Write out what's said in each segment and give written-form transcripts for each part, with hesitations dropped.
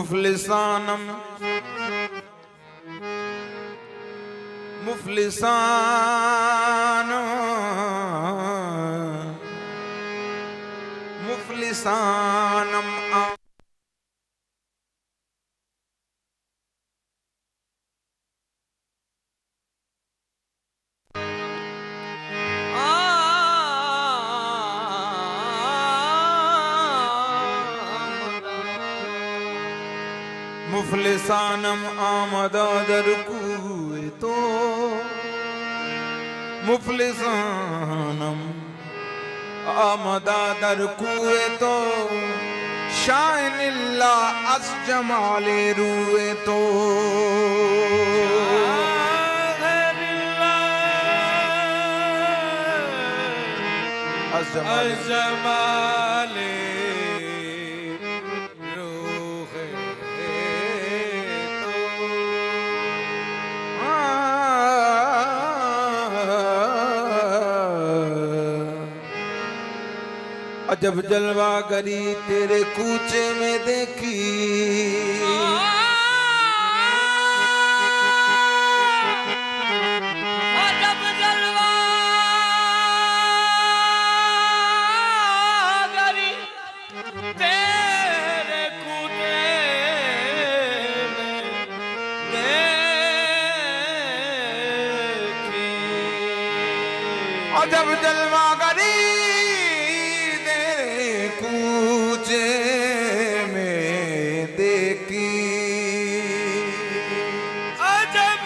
मुफलिसानम मुफलिसान मुफलिसानम मुफलिसानम आमदा दर कुए तो मुफलिसानम आमदा दर कुए तो शाइनिल्ला अस जमाले रुए तो अस जमाले अजब जलवा गरी तेरे कूचे में देखी अजब जलवा गरी तेरे कूचे में देखी अजब जलवा गरी कूचे में देखी अजब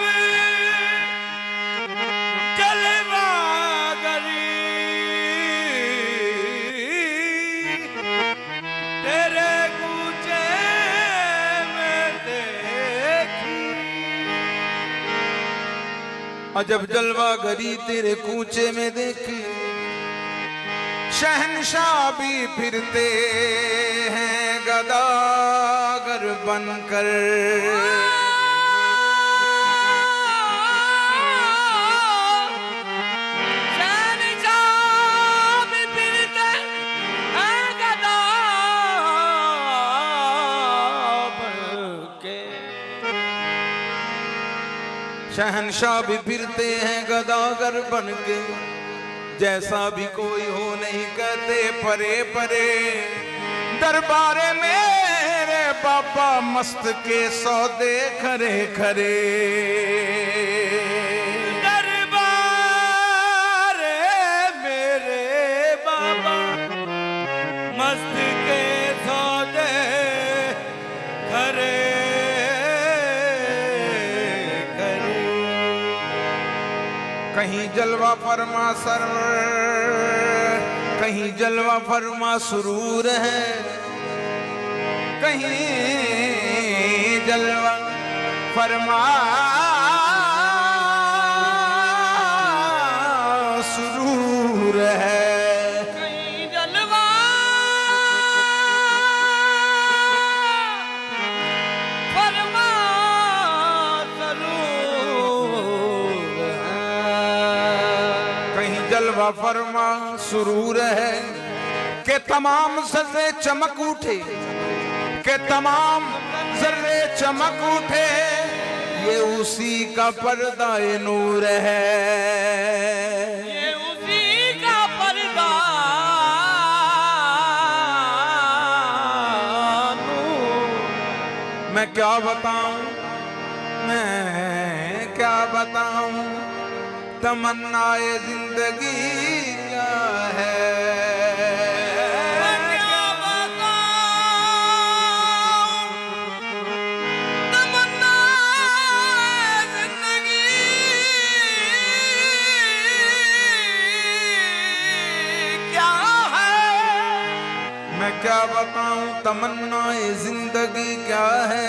जलवा गरी तेरे कूचे में देखी अजब जलवा गरी तेरे कूचे में देखी शहंशाह भी फिरते हैं गदागर बनकर शहंशाह भी फिरते हैं गदागर बनके शहंशाह भी फिरते हैं गदागर बनके जैसा भी कोई हो नहीं कहते परे परे दरबारे मेरे बाबा मस्त के सौदे खरे खरे दरबारे मेरे बाबा मस्त के सौदे खरे खरे कहीं जलवा फरमा सरवर कहीं जलवा फरमा सुरूर है कहीं जलवा फरमा सुरूर है कहीं जलवा फरमा सरूर कहीं जलवा फरमा सुरूर है के तमाम जर्रे चमक उठे के तमाम जर्रे चमक उठे ये उसी का पर्दा-ए नूर है ये उसी का पर्दा मैं क्या बताऊं तमन्नाए जिंदगी क्या है मैं क्या बताऊं तमन्नाए जिंदगी क्या है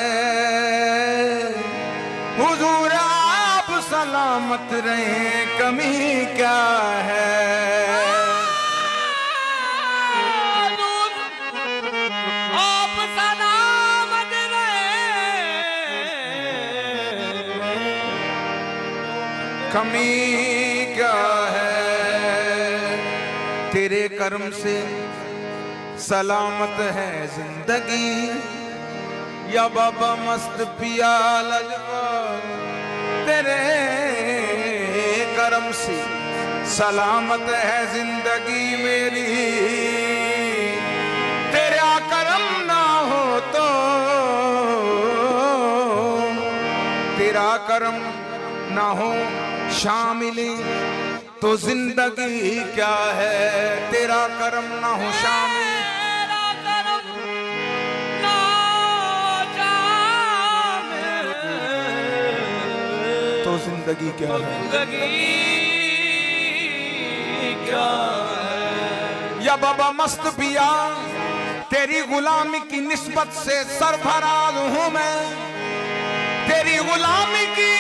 हुजूर आप सलामत रहे कमी क्या है आप सलामत रहे कमी क्या है तेरे कर्म से सलामत है जिंदगी या बाबा मस्त पिया लजपाल, तेरे करम से सलामत है जिंदगी मेरी। तेरा करम ना हो तो, तेरा करम ना हो शामिल तो जिंदगी क्या है। तेरा करम ना हो शामिल तेरा करम ना शामिल तो जिंदगी क्या है। जिंदगी क्या है। या बाबा मस्त पिया, तेरी गुलामी की निस्बत से सरफराज हूं मैं। तेरी गुलामी की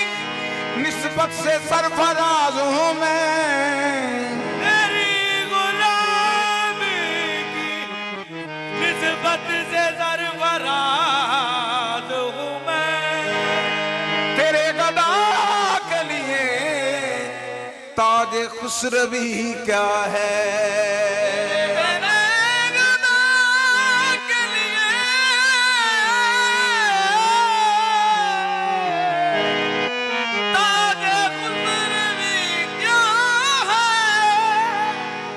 निस्बत से सरफराज हूं मैं। तेरी गुलामी की निस्बत से सरफराज हूं मैं। तेरे गदा के लिए ताज खुसरवी क्या है।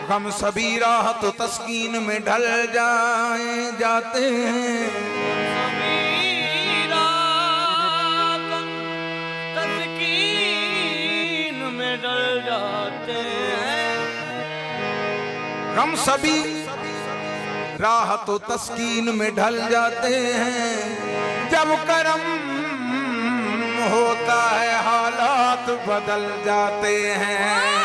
हम सभी राह तो तस्कीन में ढल जाते हैं। तस्कीन में ढल जाते हैं। हम सभी राह तो तस्कीन में ढल जाते हैं। जब करम होता है हालात बदल जाते हैं।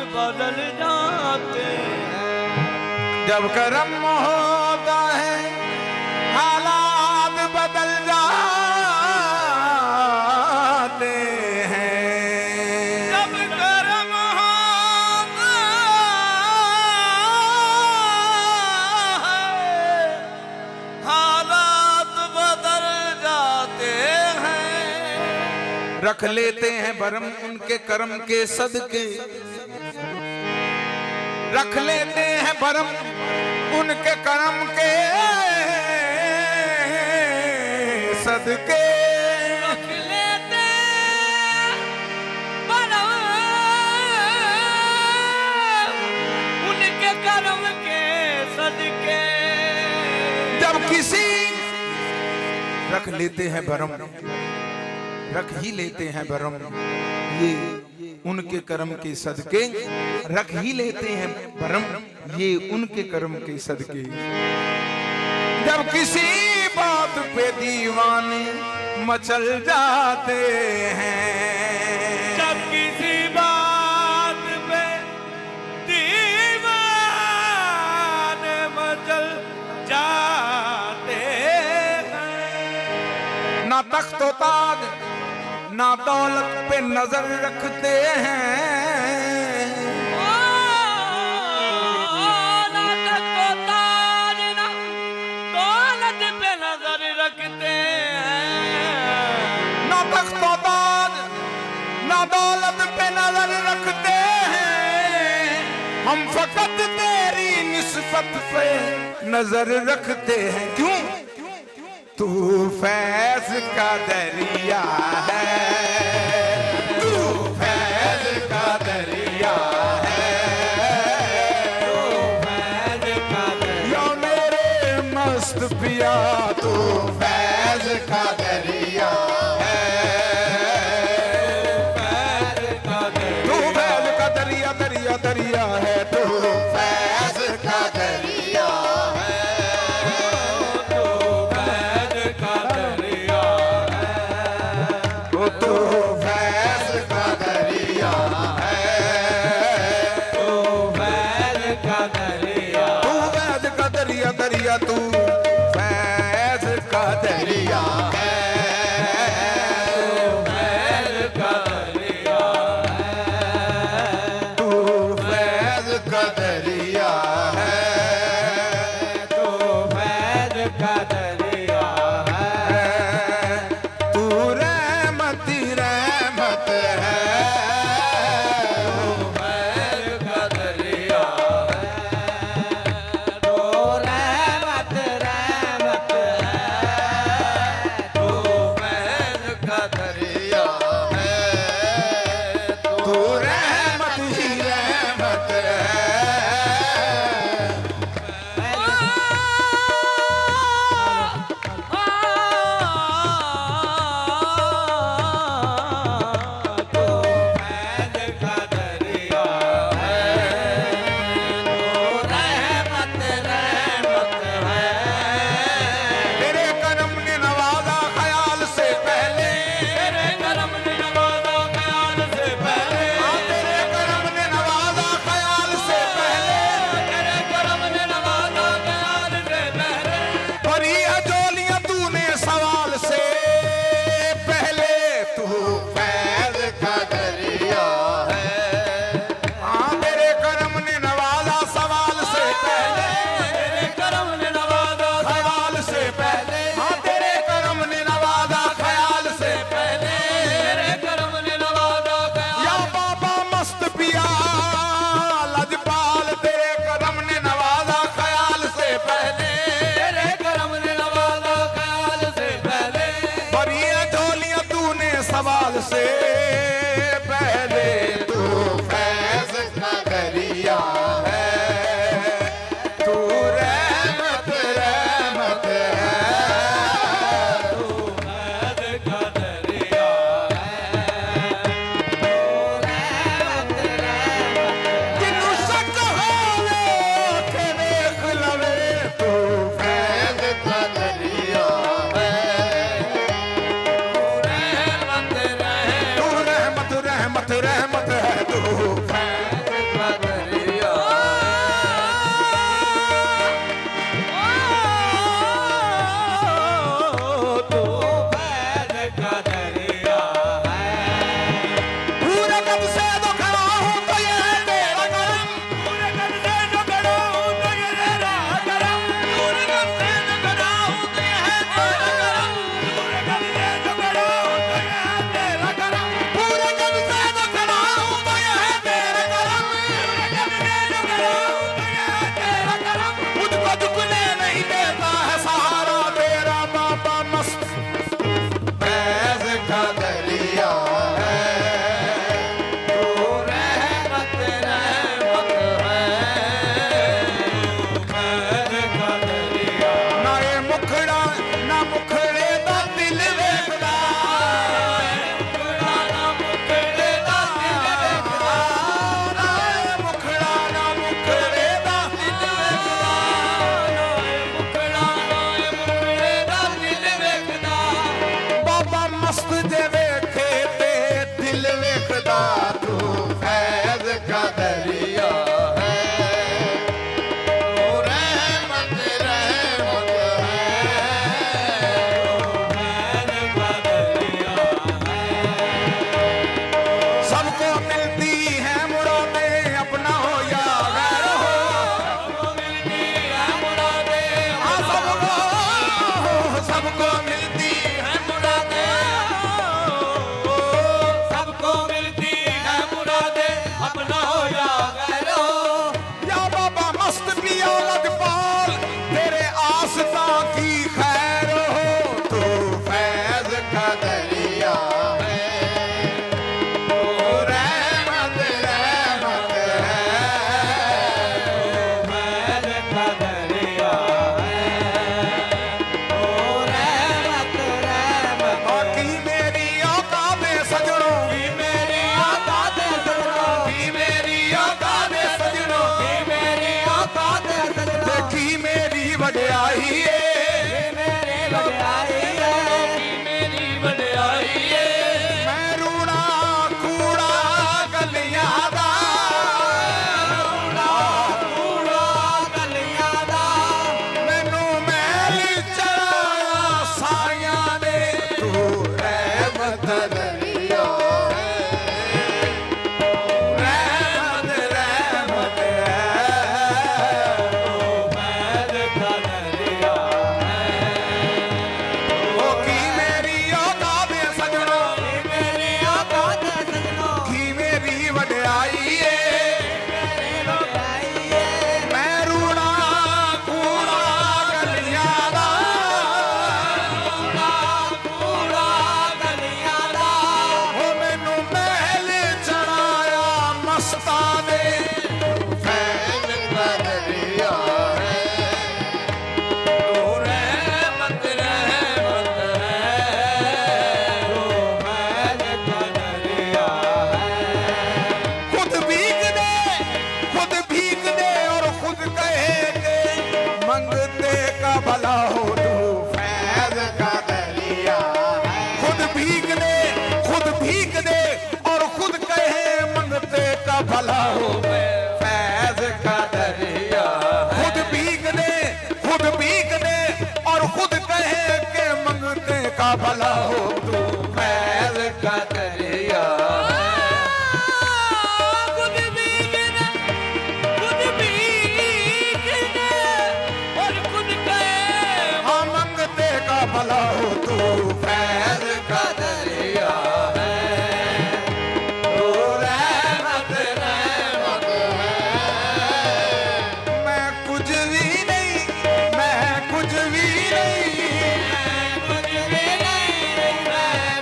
बदल जाते हैं। जब करम होता है हालात बदल जाते हैं। जब करम होता है हालात बदल जाते हैं। रख लेते हैं भरम उनके कर्म के सदके। रख लेते हैं भरम उनके कर्म के सदके। रख लेते भरम उनके कर्म के सदके। जब किसी रख लेते हैं भरम, रख ही लेते हैं भरम, ये उनके कर्म के सदके। रख ही लेते हैं भरम, ये उनके कर्म के सदके। जब किसी बात पे दीवाने मचल जाते हैं। जब किसी बात पे दीवाने मचल जाते हैं। ना तख्त ताज ना दौलत पे नजर रखते हैं। ना तख्त ताज ना दौलत पे नजर रखते हैं। ना तख्त ताज ना दौलत पे नजर रखते हैं। हम फकत तेरी निस्बत पे नजर रखते हैं। क्यों? तू फैज का दरिया है। तू फैज का दरिया है। तू फैज का दरिया मेरे मस्त पिया। तू फैज का दरिया है। तू फैज का दरिया दरिया दरिया है। तू फैज का दरिया जग से पहले तू फैज का दरिया है, तू रहमत रहमत है, तू फैज का दरिया है, तू रहमत रहमत। जिन्नू शक होवे के देख लवे, तू फैज का दरिया है, तू रहमत तू रहमत रहमत रहमत है, तू फैज का दरिया तू फैज का दरिया है। पूरे कब से तो खड़ा हूं तो ये है तेरा करम, पूरे कब से जो खड़ा हूं तो ये तेरा करम, पूरे कब से जो खड़ा हूं तो ये है तेरा करम, पूरे कब से जो खड़ा हूं तो ये है तेरा करम, पूरे कब से तो खड़ा हूं तो ये है तेरा करम, पूरे कब से जो खड़ा हूं तो ये है तेरा करम। मुझको झुकने नहीं देता है सहारा तेरा बाबा मस्त फैज का दरिया है, तू रहमत रहमत है, तू फैज का दरिया। ना ये मुखड़ा ना मुखड़े दा दिल वेखदा, मुखड़ा ना मुखड़े दा दिल वेखदा, ना ये मुखड़ा ना मुखड़े दा दिल वेखदा, मुखड़ा ना मुखड़े दा दिल वेखदा। बाबा मस्त जे वेखे ते दिल वेखदा, तू फैज का दरिया है, तू रहमत रहमत है, फैज का दरिया है। सबको मिलती है मुरादें अपना हो या गैर हो, सबको मिलती है मुरादें, हाँ सबको मिलती है मुरादें, सबको मिलती है मुरादें, अपना हो या गैर हो। या बाबा मस्त पिया लजपाल तेरे आस्था की खैर हो, तू फैज का दरिया है, तू रहमत रहमत है, फैज का दरिया है, ओ रहमत रहमत। बाकी मेरी औकात सजनों की मेरी औकात है सजनों, की मेरी औकात सजनों, की मेरी औकात है सजनों, देखी मेरी वड्याई है, मेरे बड़ाई है, की मेरी बड़ाई है। मैं रूड़ा कूड़ा गलियां दा, कूड़ा गलियां दा, मैनू महल चढ़ाया साइयां ने, तू रहमत दरिया है, रहमत रहमत है, फैज का दरिया है, ओ की मेरी औकात सजनों, की मेरी औकात है सजनों, की मेरी वड्याई है, मेरी बड़ाई है। मैं रूड़ा कूड़ा गलियां दा, कूड़ा गलियां दा, ओ मैनू महल चढ़ाया मस्ता ने, फैज का दरिया है, तू रहमत रहमत है, तू फैज का दरिया है। खुद भीग दे और खुद कहे के मंगते का भला हो, तू फैज का दरिया है, खुद भीग दे और खुद कहे मंगते का भला हो, फैज का दरिया है, खुद भीग दे और खुद कहे के मंगते का भला हो, तू फैज का दरिया है। खुद भीगना और खुद कहे हाँ मंगते का भला हो, तू फैज का दरिया है, तू रहमत रहमत है, मैं कुछ भी नहीं, मैं कुछ भी नहीं, कुछ भी नहीं, मैं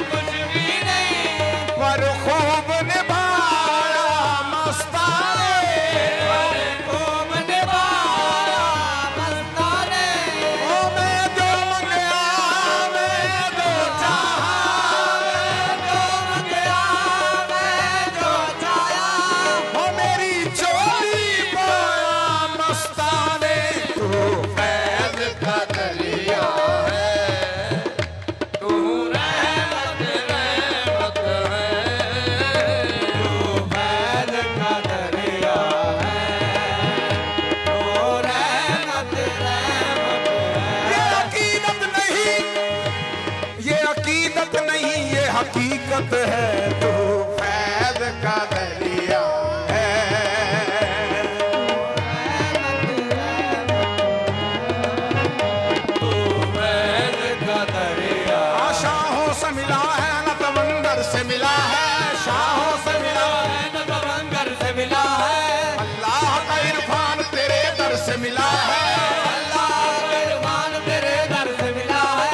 हकीकत है, तू फैज का दरिया है। तू फैज का दरिया। शाहों से मिला है न तवंगर से मिला है, शाहों से मिला है न तवंगर से मिला है, अल्लाह का इरफान तेरे दर से मिला है, अल्लाह का इरफान तेरे दर से मिला है।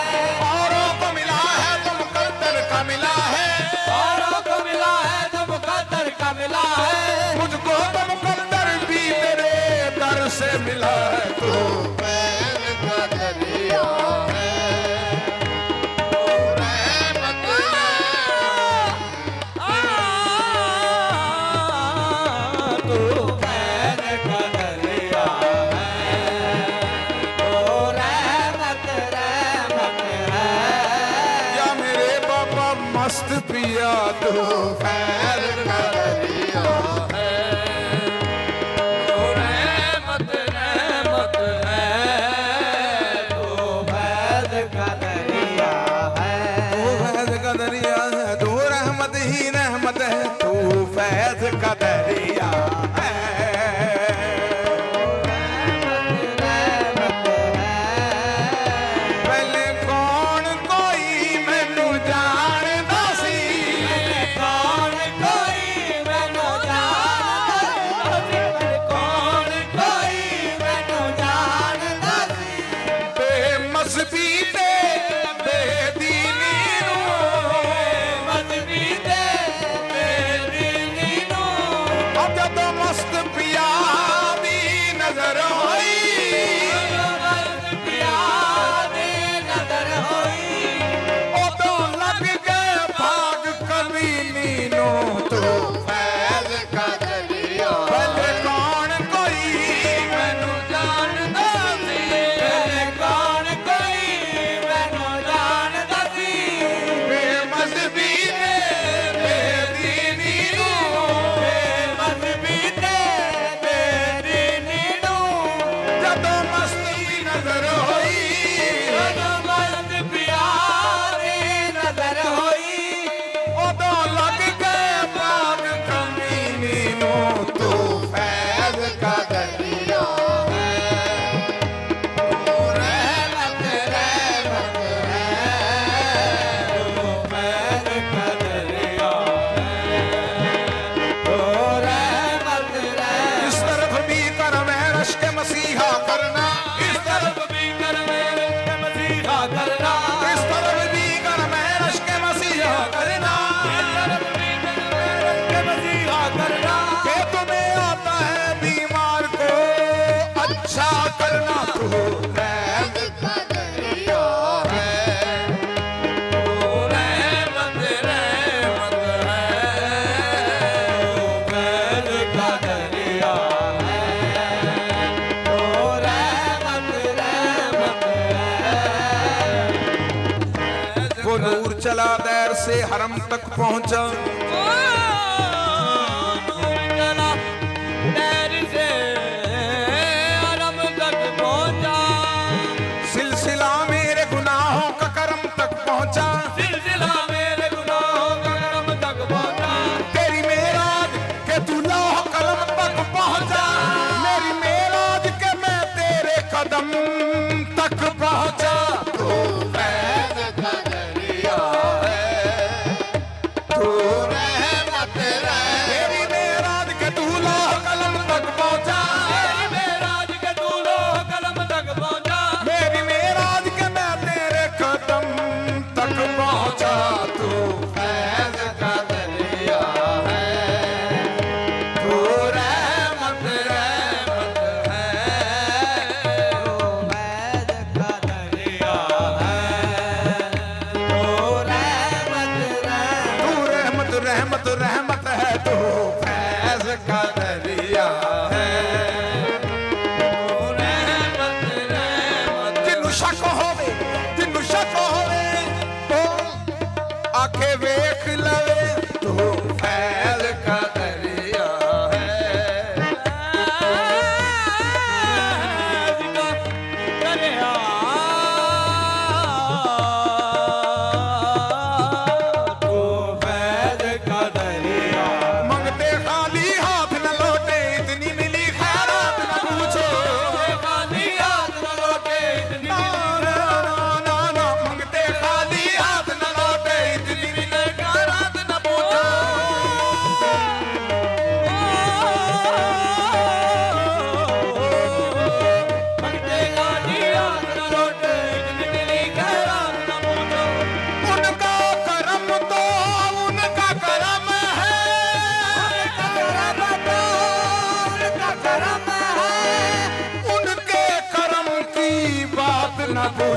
औरों को मिला है तो मुकद्दर का मिला है, औरों को मिला है तो मुकद्दर का मिला है, मुझको तो मुकद्दर भी तेरे दर से मिला है। तू फैज का दरिया है, तू रहमत तू फैज का दरिया है, तू रहमत रहमत है। या मेरे बाबा मस्त पिया, तू फैज का दरिया है। तू रहमत रहमत है, तू फैज का दरिया है। तू फैज का दरिया है, तू रहमत ही रहमत है, तू फैज का दरिया है। पहले कौन कोई मैनू जानदा सी, कौन कोई मैनू जानदा सी, कौन कोई मैनू जानदा सी, बेमसबी ते बेदीनी नूं, मजबी ते बेदीनी नूं, अब जदों मस्त पिया दी नजर होई, मस्त पिया दी नजर होई, उदों लग गए भाग कमीनी नूं, तू फैज का दरिया। पहले कौन कोई मैनू जानदा सी, कौन कोई मैनू जानदा सी, बेमसबी ते बेदीनी नूं, मजबी ते बेदीनी नूं, जदों मस्ती नजर होई, ਜਦੋਂ ਮਸਤ ਪਿਆਰੀ ਨਜ਼ਰ ਹੋਈ, उदों लग गए भाग कमीनी नूं, तू फैज का दरिया है। तू ਰਹਿਮਤ ਰਹਿਮਤ ਹੈ, ਤੂੰ ਫੈਜ਼ ਕਾ ਦਰਿਆ ਹੈ, ਤੂੰ ਰਹਿਮਤ ਰਹਿਮਤ। इस तरफ भी कर मैं रश के मसीहा करना, इस तरफ भी कर मेरे के मसीहा करना, इस तरफ भी कर मैं रश के मसीहा करना, इस तरफ भी कर मेरे के मसीहा करना, कि तुम्हें आता है बीमार को अच्छा करना, तू फैज का दरिया है। तू रहमत रहमत है, तू फैज़ का दरिया है, तू रहमत रहमत है। वो नूर चला दैर से हरम तक पहुंचा, नूर चला दैर से हरम तक पहुंचा, सिलसिला मेरे गुनाहों का करम तक पहुंचा, सिलसिला मेरे गुनाहों का करम तक पहुंचा, तेरी मेराज के तू लौह कलम तक पहुंचा, मेरी मेराज के मैं तेरे कदम तक पहुंचा। तू फैज का दरिया है, तू रहमत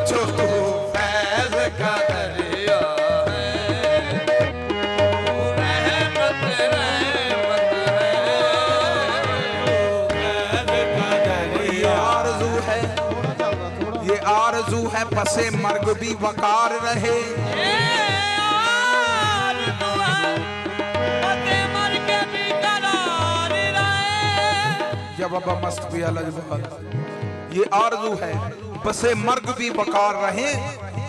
पूछो तू फैज का दरिया है, रहमत रहमत ये आरज़ू है, ये आरज़ू है पसे मर्ग भी वकार रहे। जब अब मस्त पिया लजवाल, ये आरज़ू है बसे मर्ग भी वकार रहे,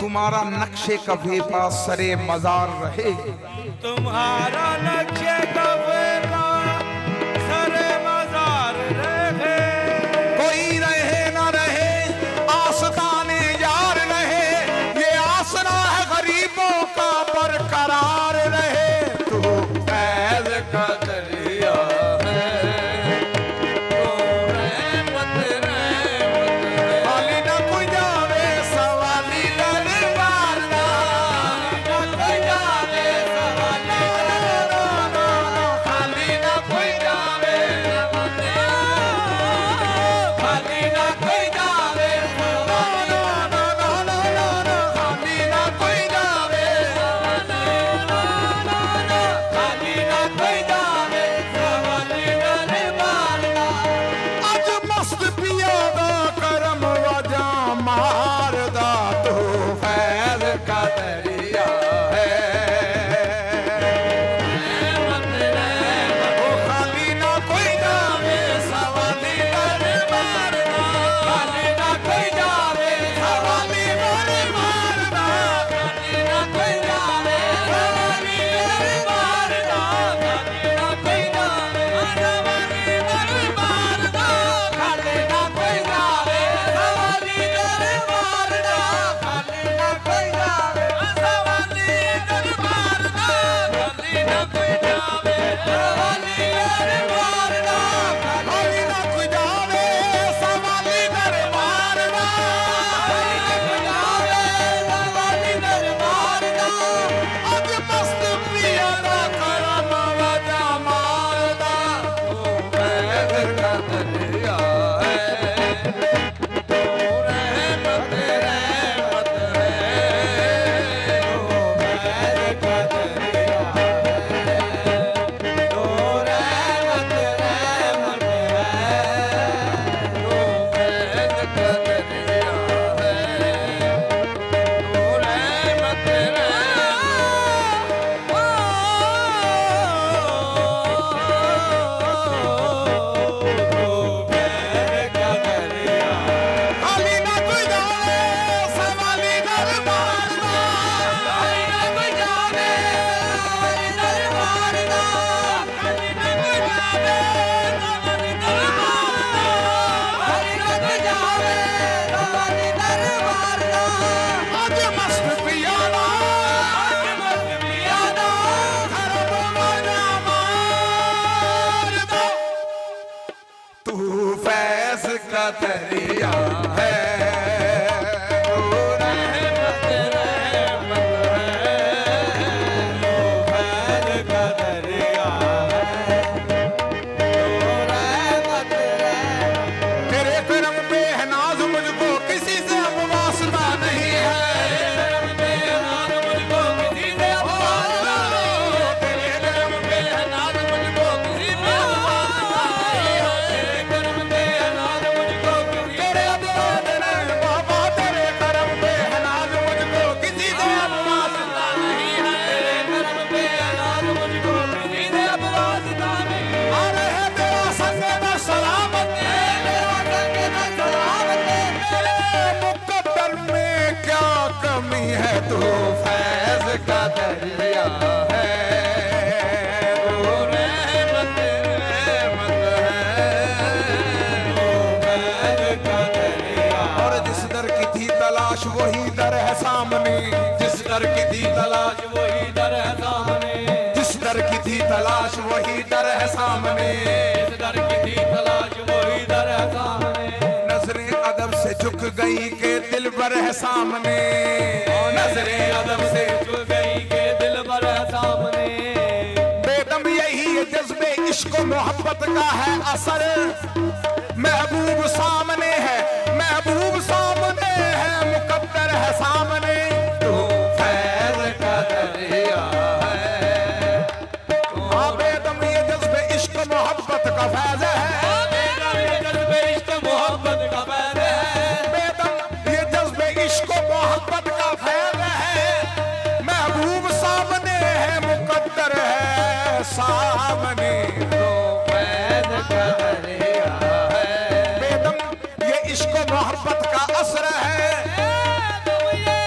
तुम्हारा नक्शे कभी पास सरे मजार रहे। तुम्हारा नक्शे कफे का सरे मजार रहे। कोई रहे ना रहे आस्ताने यार रहे, ये आसरा है गरीबों का बरकरार रहे। तू फैज़ का दरिया है, तो रहमत रहमत खाली ना कोई जावे सवाली दरबार ना, ना कोई जावे सवाले, खाली ना कोई जावे खाली ना कोई जावे सवाले, खाली ना कोई जावे। खाली ना कोई जावे सवाले दरबार का। अज मस्त पिया दा करम वजा मारदा, तू फैज़ का दरिया है। रहमत रहमत ओ खाली ना कोई जावे सवाली दरबार दा, खाली ना कोई जावे सवाली दरबार दा। खाली ना कोई जावे सवाली दरबार का। खाली ना कोई जावे सवाली दरबार का। खाली ना कोई जावे सवाली दरबार का। खाली ना कोई जावे सवाली दरबार का। खाली ना कोई जावे सवाली दरबार का। खाली ना कोई जावे सवाली दरबार दा, अज मस्त पिया दा करम वजा मारदा, तू फैज़ का दरिया है। खाली ना कोई जावे सवाली दरबार दा, अज मस्त पिया दा करम वजा मारदा, तू फैज़ का दरिया है। तेरे करम पे है नाज मुझको किसी से अब वास्ता नहीं है। तेरे करम पे है नाज मुझको किसी से अब वास्ता नहीं है। तेरे अबदाद ने बाबा, तेरे करम पे है नाज मुझको किसी से अब वास्ता नहीं है। अरे है तेरा संग न सलामत है, तेरे मुकद्दर में क्या कमी है, तू फैज़ का दरिया है। और जिस दर की थी तलाश वही दर है सामने, जिस दर की थी तलाश वही दर है सामने, जिस दर की थी तलाश वही दर है सामने। इस दर की थी तलाश वही दर है सामने। नजरें अदब से झुक गई के दिल पर है सामने, नजरें अदब से झुक गई के दिल पर है सामने। बेदम यही है जज्बे इश्क मोहब्बत का है असर। महबूब सामने है, महबूब सामने है, मुकद्दर सामने तो फैज का दरिया है। बेदम ये इश्क मोहब्बत का असर है। तुम ये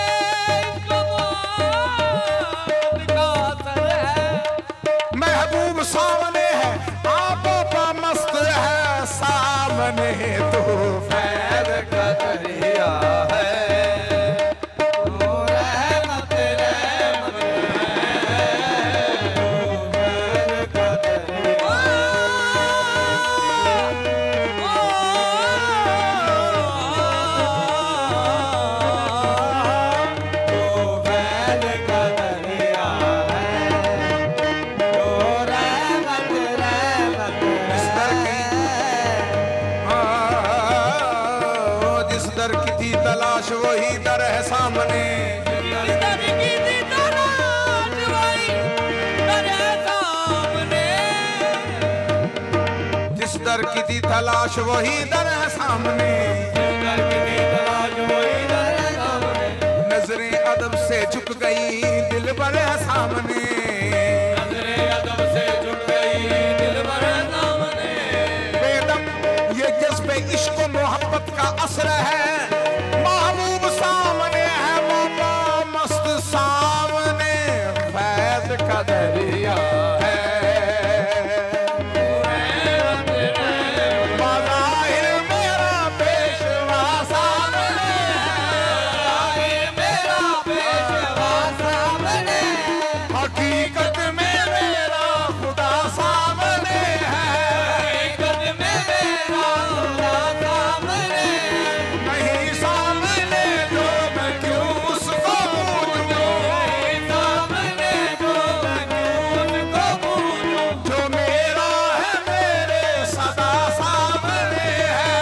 इसको मोहब्बत का असर है। महबूब सामने है, आंखों का मस्त है सामने तो फैज का दरिया है। तू रहमत रहमत जिस दर की थी तलाश वही दर है सामने। जिस दर की थी तलाश वही दर है सामने। नजरें अदब से झुक गई दिल भर है सामने। बेदम ये जज्बे इश्क मोहब्बत का असर है। महबूब सामने है, बाबा मस्त सामने फैज का दरिया है। बाज़ाहिर मेरा पेशवा सामने है। हकीकत में मेरा खुदा सामने है। नहीं सामने जो मैं क्यों उसको पूछूं। जो मेरा है मेरे सदा सामने है।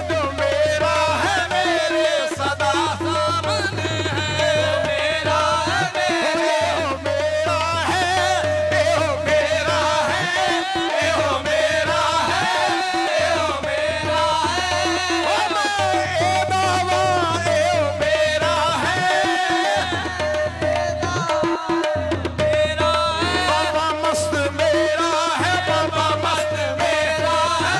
जो मेरा है मेरे सदा सामने है। मेरा है मेरा है, एहो मेरा है, एहो मेरा है, एहो मेरा है। ओ मैं ए बाबा एहो मेरा है। बाबा मस्त मेरा है, बाबा मस्त मेरा है।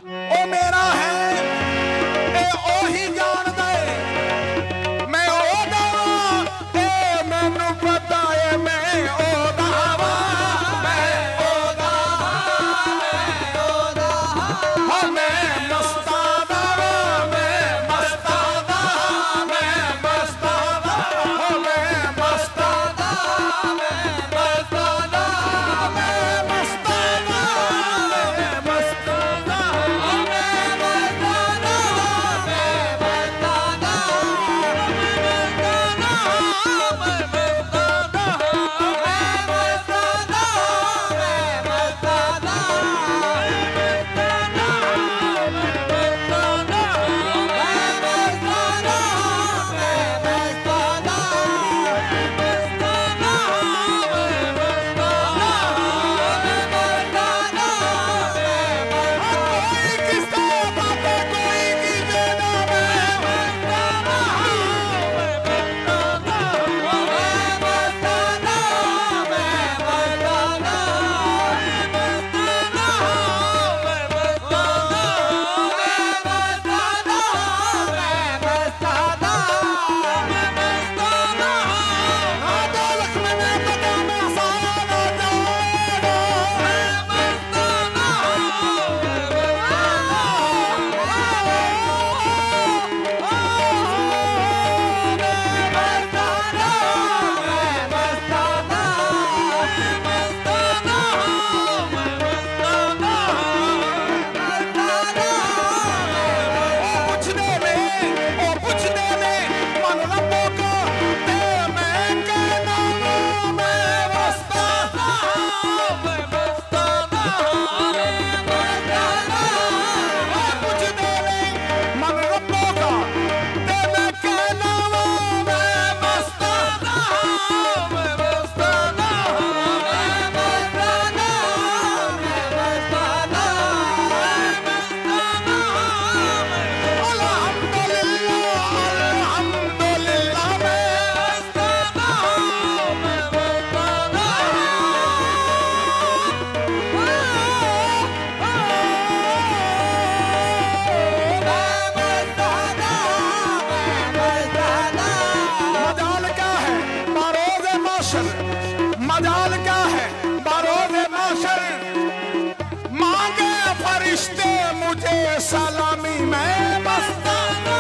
ओ मेरा है ए ओही जान दे। मैं ओ दावा ए मैनू पता है मैं ओ दावा। मैं ओ दावा मैं मस्ताना मैं मस्ताना मैं मस्ताना मैं मस्ताना मैं मस्ताना मैं मस्ताना मैं मस्ताना मैं मजाल क्या है बरोज़े महशर, मांगे फरिश्ते मुझे सलामी, मैं मस्ताना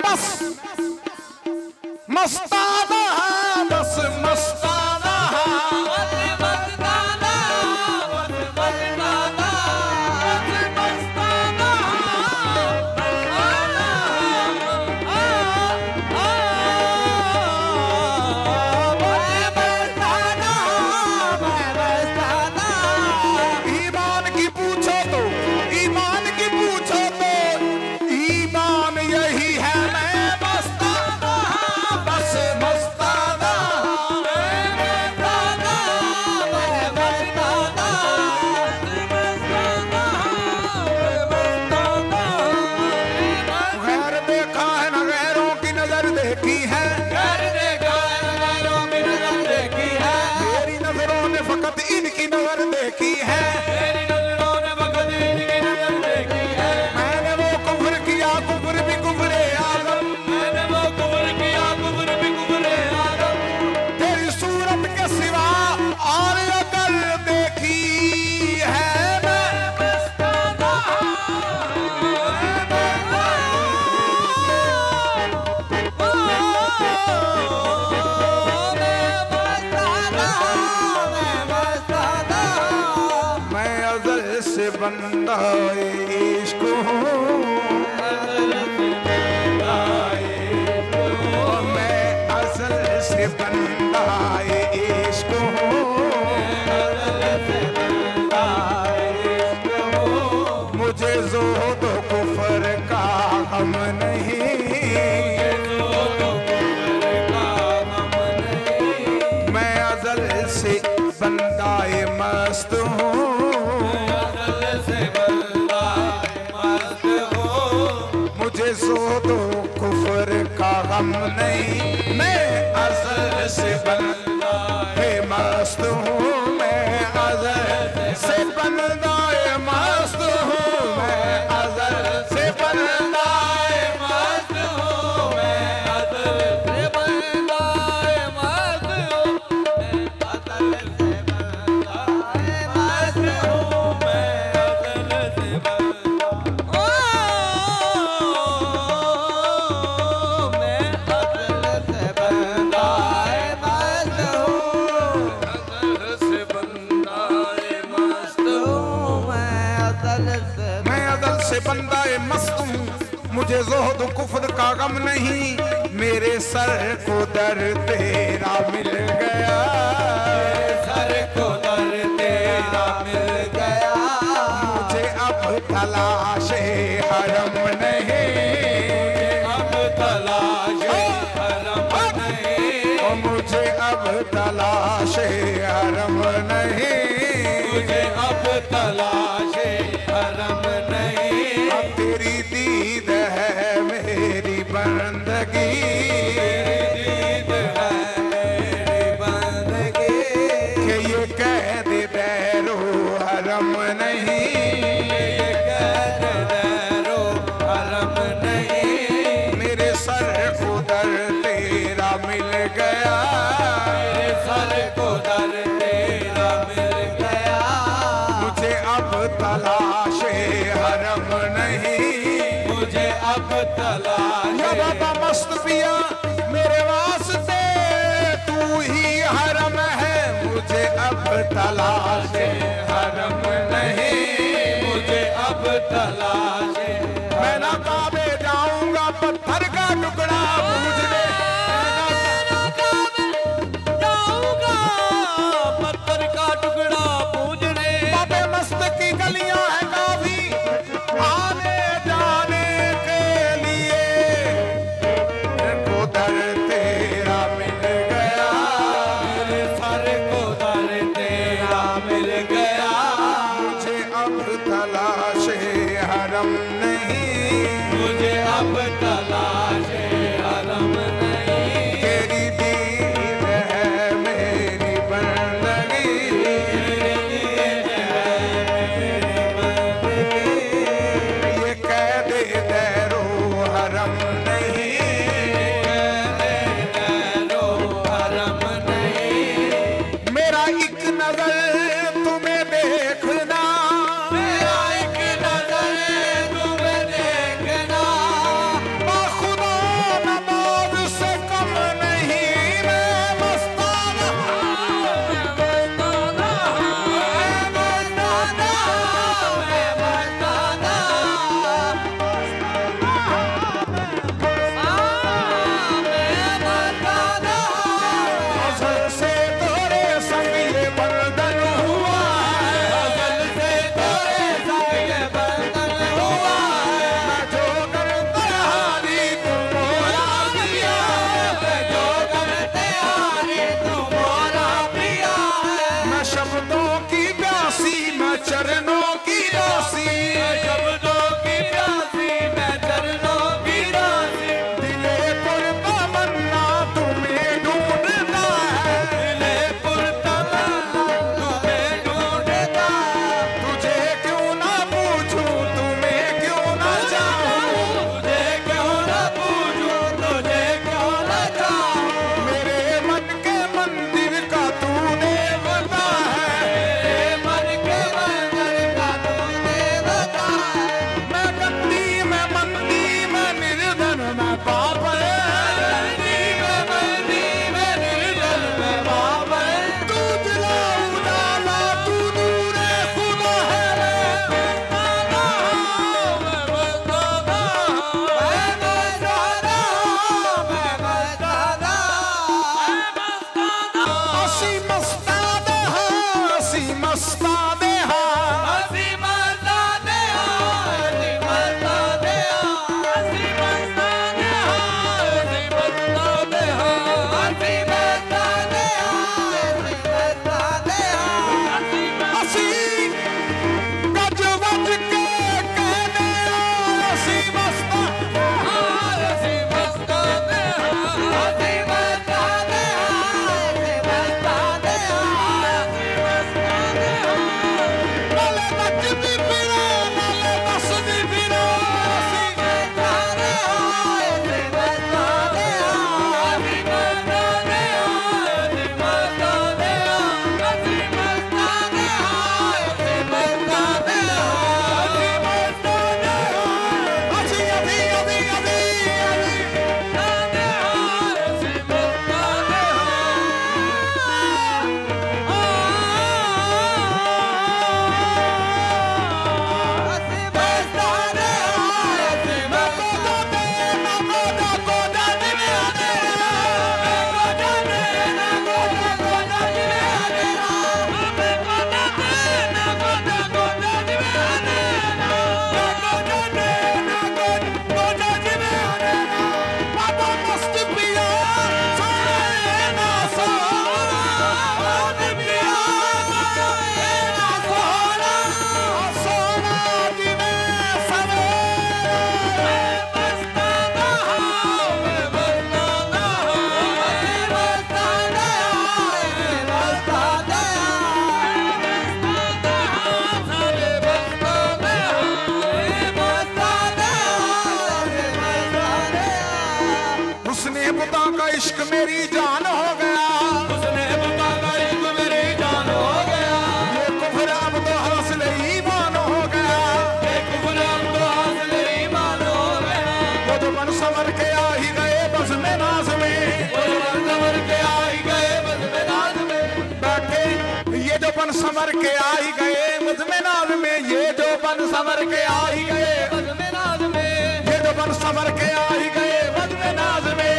बस मस्ताना, बस मस्ताना, ईमान की पूछो तो, ईमान की पूछो तो ईमान यही है, मैं मस्ताना, बस मस्ताना, गैर देखा है न गैरों की नजर देखी है, मेरी नजरों ने फकत इनकी नजर देखी है, मैंने वो कुफ्र किया, कुफ्र भी कुफ्रे आजम, तेरी सूरत के सिवा और अकल देखी है, मैं अज़ल से बंदा इश्क हूँ, मैं अज़ल से बंदा इश्क हूँ, मुझे ज़ोहद कुफ्र का गम नहीं, मैं अज़ल से बंदाए मस्त हूँ, मुझे ज़ोहद कुफ्र का गम नहीं, मैं अज़ल से बंदाए मस्त हूँ, मैं अज़ल से बंदाए मस्त हूँ, मैं अज़ल से बंदाए मस्त हूँ, मैं अज़ल से बंदाए मस्त हूँ, मुझे ज़ोहद कुफ्र का गम नहीं, मेरे सर को दर तेरा मिल गया, मुझे अब तलाशे हरम नहीं, ओ मुझे अब तलाशे हरम नहीं, अब तेरी दीद है मेरी बंदगी, कि ये कैद दैरो हरम नहीं, मेरे सर को दर तेरा मिल गया, मुझे अब तलाशे हरम नहीं, या बाबा मस्त पिया मेरे वास्ते तू ही हरम है, मुझे अब तलाशे हरम नहीं, मैं ना काबे जाऊंगा पत्थर का टुकड़ा पूजने, बाबे मस्त की गलियां हैं काफी आने जाने के लिए, को दर तेरा मिल गया, मुझे अब तलाशे हरम नहीं, तेरी दीद है मेरी बंदगी, ये कैद दैरो हरम नहीं, मेरा एक नजर तुम्हें देखना, संवर के आ ही गए मुझ में नाज में, ये जो बन संवर के आ ही गए बद में नाज में, ये जो बन संवर के आ ही गए मुझ में नाज में,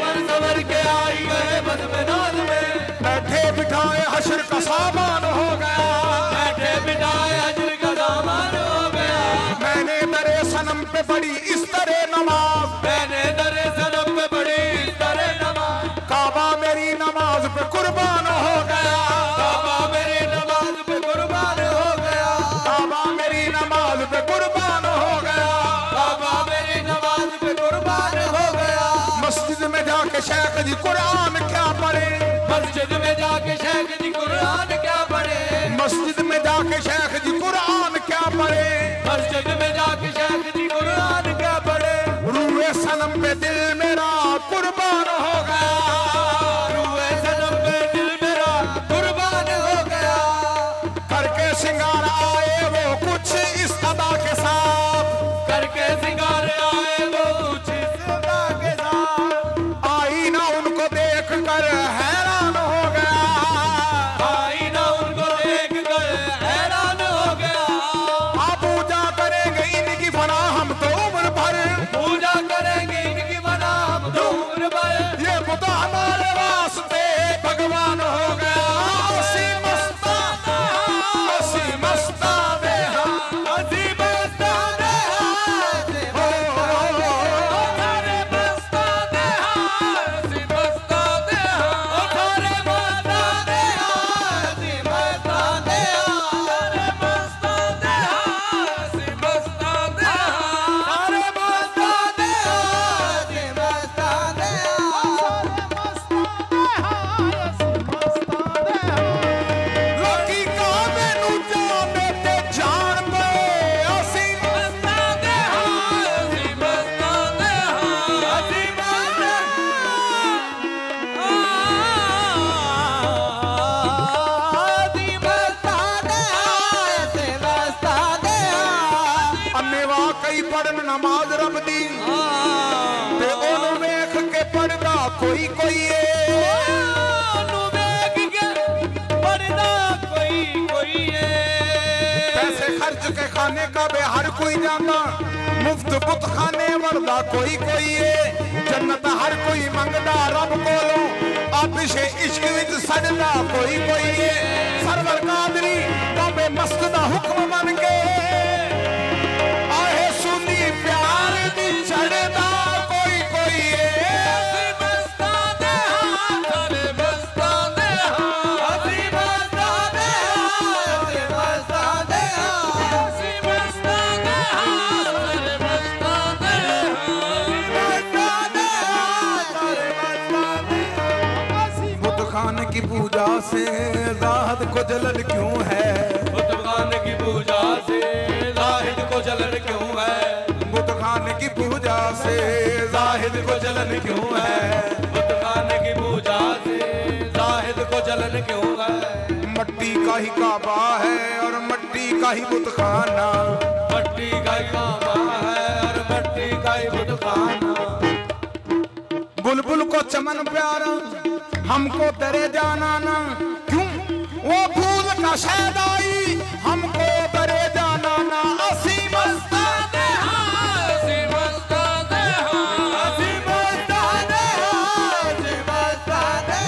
बन सवर के आई गए बद में नाज में। बैठे बिठाए हशर का सामान हो गया, बैठे बिठाए हजर का दामन हो गया। मैंने दरे सनम पे बड़ी इस तरह नमाज, मैंने दरे सनम पे बड़ी इस तरह नमाज, काबा मेरी नमाज पे कुर्बान हो गया, काबा मेरी नमाज पे कुर्बान हो गया, काबा मेरी नमाज पे कुर्बान हो गया। काबा मेरी नमाज पे कुर्बान हो गया। मस्जिद में जाके शेख जी कुरान क्या पढ़े, मस्जिद में जाके शेख जी कुरान क्या पढ़े, मस्जिद में जाके शेख जी कुरान क्या पढ़े, मस्जिद में जाके शेख जी कुरान क्या पढ़े। रूए सनम पे दिल मेरा कुर्बान हो गया, रूए सनम पे दिल मेरा कुर्बान हो गया। करके सिंगार आए वो कुछ इस अदा के साथ, करके सिंगार आए वो कुछ सदा के साथ, आई ना उनको देख कर हैरान हो गया, आई ना उनको देख कर हैरान हो गया। आप पूजा करेंगे इनकी फना हम तो उम्र भर, पूजा करेंगे इनकी बना हम तो उम्र भर। ये बुद्ध हमारे वास्ते भगवान हो गया। हसी मस्ताना, हसी मस्ताना, हसी मस्ताने हसी थारे मस्ताने हसी मस्ताने थारे मस्ताने हसी मस्ताने थारे मस्ताने हसी मस्ताने थारे मस्ताने हसी मस्ताने। लोकी का मैनू जाने ते जान पे, हसी मस्ताने हसी मस्ताने हसी मस्ताने हसी मस्ताने। अन्नेवा कई पढ़न नमाज रब दी, ते ओनू वेख के पढ़दा कोई कोई है। पैसे खर्च के खाने का बे हर कोई जाना, मुफ्त बुत खाने वरदा कोई कोई है। जन्नत हर कोई मंगदा रब कोलों, आतिश इश्क विच सजदा कोई कोई है। सरवर कादरी बाबे मस्त दा हुक्म मन के, आहे सुनी प्यार दी चढ़दा कोई कोई है। बुत खान की पूजा से राहत को जलन क्यों है, की पूजा से जाहिद को जलन क्यों है, बुत खान की पूजा से जाहिद को जलन क्यों है। बुत खाने की पूजा से जाहिद को जलन क्यों है। मट्टी का ही काबा है और मट्टी का ही बुत खाना, मट्टी का ही काबा है और मट्टी का ही बुत खाना। बुलबुल को चमन प्यारा हमको दरे जाना ना, क्यों वो फूल का शहदाई हमको दरे जाना ना। असी मस्ताने हसी मस्ताने हसी मस्ताने हसी मस्ताने।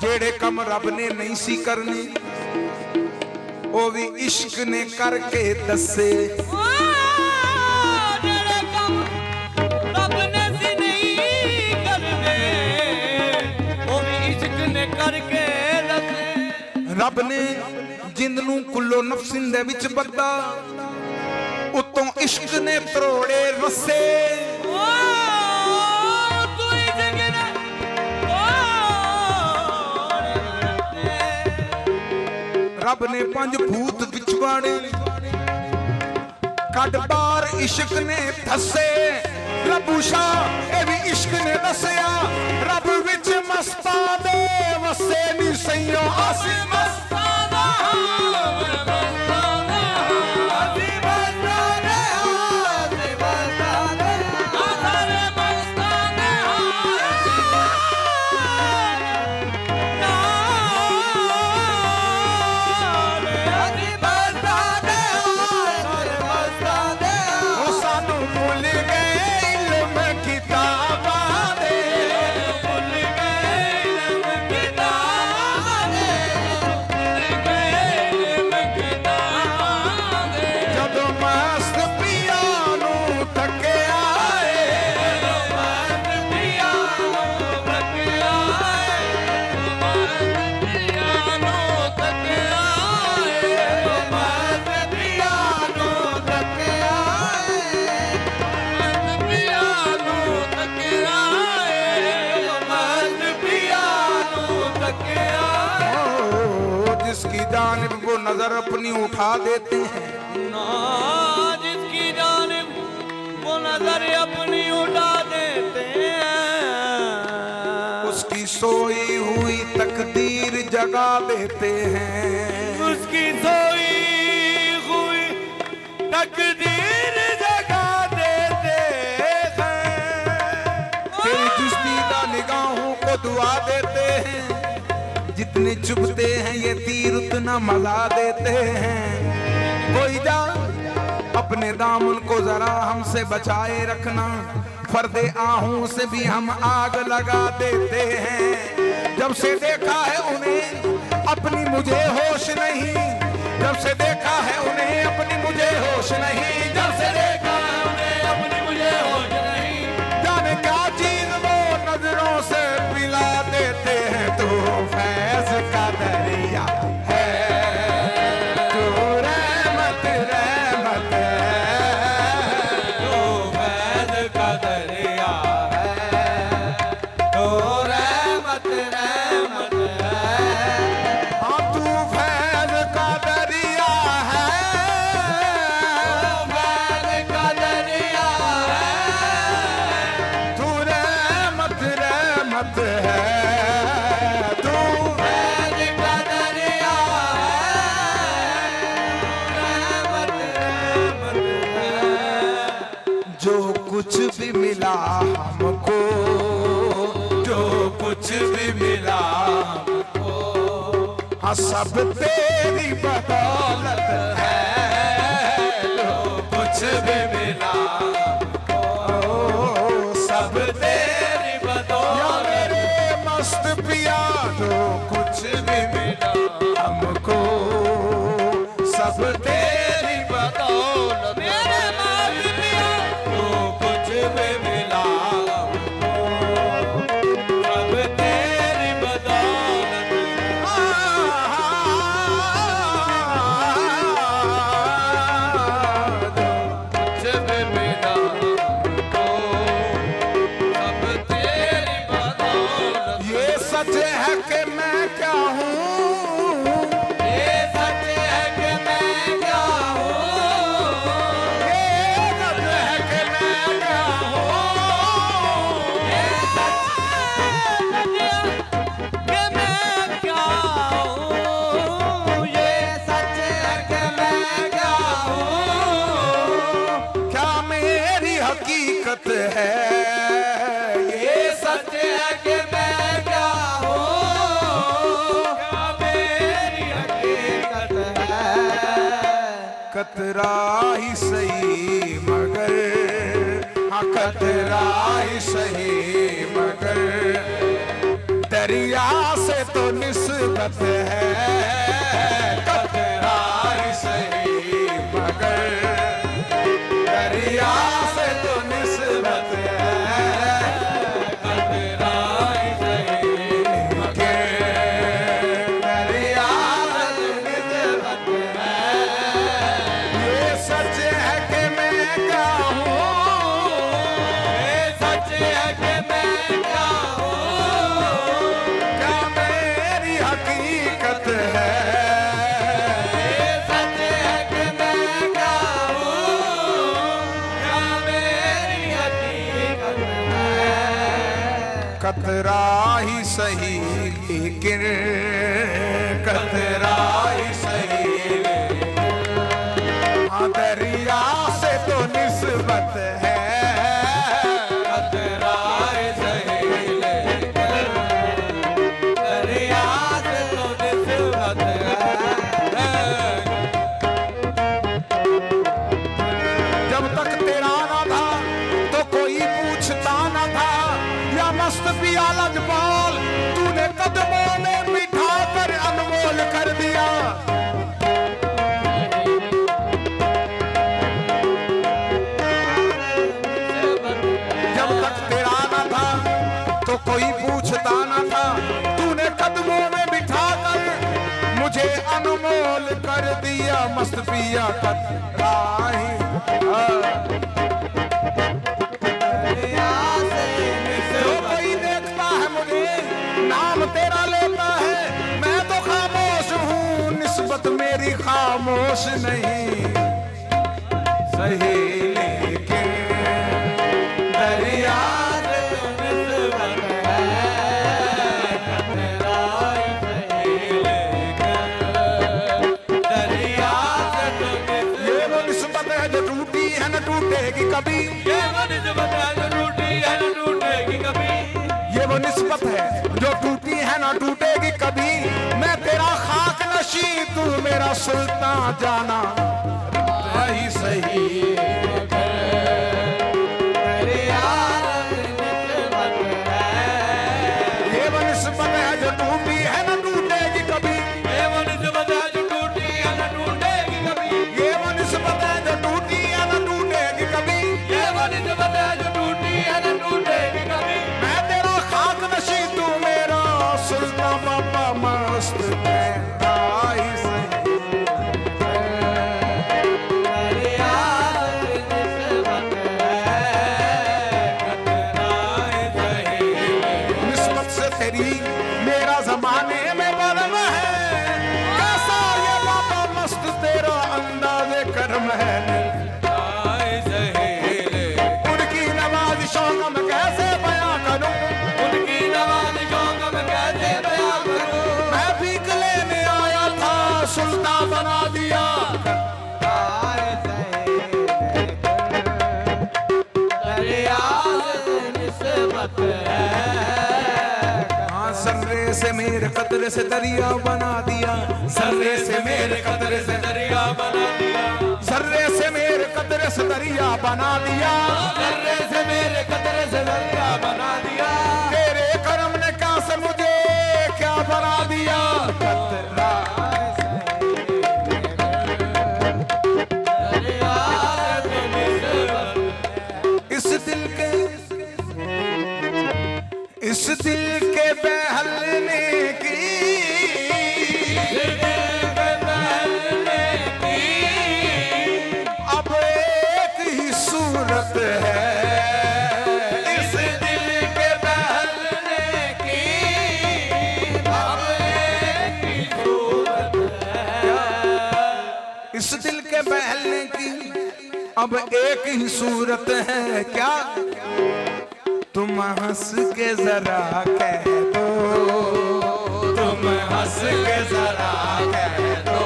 जेड़े कम रब ने नहीं सी करने, वो भी इश्क ने करके दसे। जेड़े कम रब ने सी नहीं करने, वो भी इश्क ने करके दसे। रब ने जिंद नू कुल्लो नफसिन दे विच बद्दा, उतों इश्क ने तरोड़े रसे। तू इश्क ने रब ने पंज भूत विच बाणे, कड बार इश्क ने धसे। रबूशा ए भी इश्क ने दसिया, रब विच मस्ता दे वसे नी सैयो। असी मस्ताना मस्ताना हसी मस्ताने हसी मस्ताने थारे मस्ताने हसी नजर अपनी उठा देते हैं। ना जिसकी जानिब वो नजर अपनी उठा देते हैं, उसकी सोई हुई तकदीर जगा देते हैं। उसकी सोई हुई तकदीर जगा देते हैं। तेरी जुस्तीदा निगाहों को दुआ देते हैं। जितने चुभते हैं ये तीर उतना मजा देते हैं। कोई जा अपने दामन को जरा हमसे बचाए रखना, फर्दे आहूं से भी हम आग लगा देते हैं। जब से देखा है उन्हें अपनी मुझे होश नहीं, जब से देखा है उन्हें अपनी मुझे होश नहीं, जब से देखा है उन्हें अपनी मुझे होश नहीं। जाने क्या चीज वो नजरों से पिला देते हैं। तो फैज का दरिया है, तो रहमत रहमत है, तो फैज़ का दरिया है, तो रहमत रहमत है। हाँ तू फैज का दरिया है, तो फैज़ का दरिया है, तू रहमत रहमत है, तू फैज़ का दरिया है, रहमत रहमत है। जो कुछ भी मिला हमको, जो कुछ भी मिला हमको, हाँ सब तेरी बदौलत है। जो कुछ भी मिला हमको, सब तेरी बदौलत। या मेरे मस्त पिया जो कुछ भी मिला हमको, सब तेरी बदौलत। मेरे मात पिया जो कुछ भी मिला सब तेरी बदौलत। कुछ भी मिला हमको, सब तेरी बदौलत। ये सच है कि मैं क्या हूँ, ये सच है कि मैं क्या हूँ, ये सच है कि मैं क्या हूँ। ये सच है कि मैं क्या हूँ, ये सच है कि मैं क्या हूँ। क्या मेरी हकीकत है ये सच है कि मैं क्या हूँ, क्या मेरी हकीकत है। कतरा ही सही मगर, हाँ कतरा ही सही मगर, दरिया से तो निस्बत है। कतरा ही सही मगर, दरिया से तो निस्बत है। कतरा ही सही मगर दरिया से तो निस्बत है। ये सच है कि मैं क्या हूँ, ये सच है कि मैं क्या हूँ, क्या मेरी हकीकत है। ये सच है कि मैं क्या हूँ, क्या मेरी हकीकत है। कतरा ही सही लेकिन, कतरा ही सही लेकिन, हाँ दरिया से तो निस्बत है। कतरा ही सही लेकिन, दरिया से तो निस्बत है। जब तक तेरा ना था तो कोई पूछता ना था, या मस्त पिया लजपाल तूने कदमों में बिठा कर अनमोल कर दिया। जब तक तेरा ना था तो कोई पूछता ना था, तूने कदमों में बिठा कर मुझे अनमोल कर दिया। मस्त पिया कतरा ही जो कोई देखता है मुझे नाम तेरा लेता है, मैं तो खामोश हूँ निस्बत मेरी निस्बत है जो टूटी है न टूटेगी कभी। ये वो निस्बत है जो टूटी है न टूटेगी कभी। ये वो निस्बत है जो टूटी है न टूटेगी कभी। मैं तेरा खाक नशी तू मेरा सुल्तान जाना ही सही। तेरे यार निस्बत है। ये वो निस्बत है जो टूटी है न टूटेगी कभी। ये वो निस्बत है जो टूटी है न टूटेगी कभी। ये वो निस्बत है जो टूटी है न टूटेगी कभी। ये वो निस्बत है जो टूटी है न टूटेगी कभी। मैं तेरा खाक नशी तू मेरा सुल्तान बाबा मस्त तेरा ही सही। तेरे यार निस्बत है। खतरा है सही। निस्बत से तेरी मेरा जमाने में बरम है। कैसा ये बाबा मस्त तेरा अंदाज़े कर्म है। आए सहेले। उनकी नवाज़िशों का मैं कैसे बयां करूं। उनकी नवाज़िशों का मैं कैसे बयां करूं। मैं भीख लेने आया था सुल्तान बना दिया। आए सहेले। तेरे यार निस्बत है। हाँ सर्रे से मेरे कतरे से दरिया बना दिया। सर्रे से मेरे कतरे से दरिया बना दिया। सर्रे से मेरे कतरे से दरिया बना दिया। कर्रे से मेरे कतरे से दरिया बना दिया। तेरे कर्म ने क्या से मुझे क्या बना दिया। कतरा तेरे यार निस्बत। इस दिल के बहलने की अब एक ही सूरत है। इस दिल के बहलने की अब एक ही सूरत है। इस दिल के बहलने की अब एक ही सूरत है। क्या तुम हंस के जरा कह दो। तुम हंस के जरा कह दो।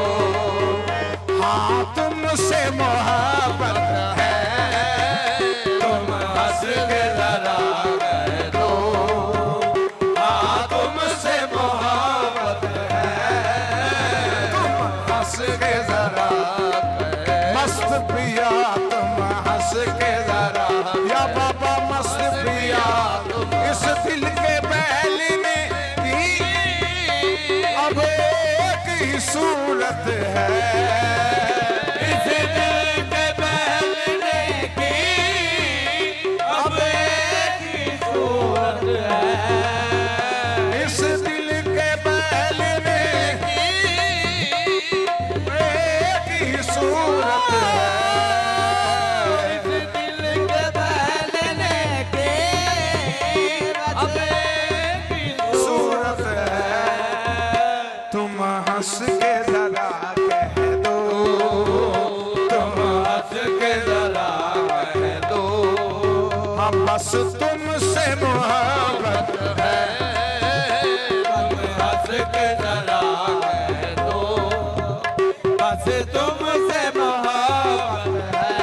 हाँ तुमसे मोहब्बत है। तुम हंस के जरा कह दो। हाँ तुमसे मोहब्बत है। तुम हंस के जरा मस्त पिया तुम हंस के जरा। या बाबा मस्त पिया इस दिल के बहलने की अब एक ही सूरत है। इस दिल के बहलने की अब एक ही सूरत है। इस दिल के बहलने की एक ही सूरत है। इस दिल के बहलने की अब एक ही सूरत है। तुम हंस के जरा कह दो। तुम हंस के जरा कह दो। हाँ बस तुमसे मोहब्बत है। तुम हंस के जरा कह दो। बस तुमसे मोहब्बत है।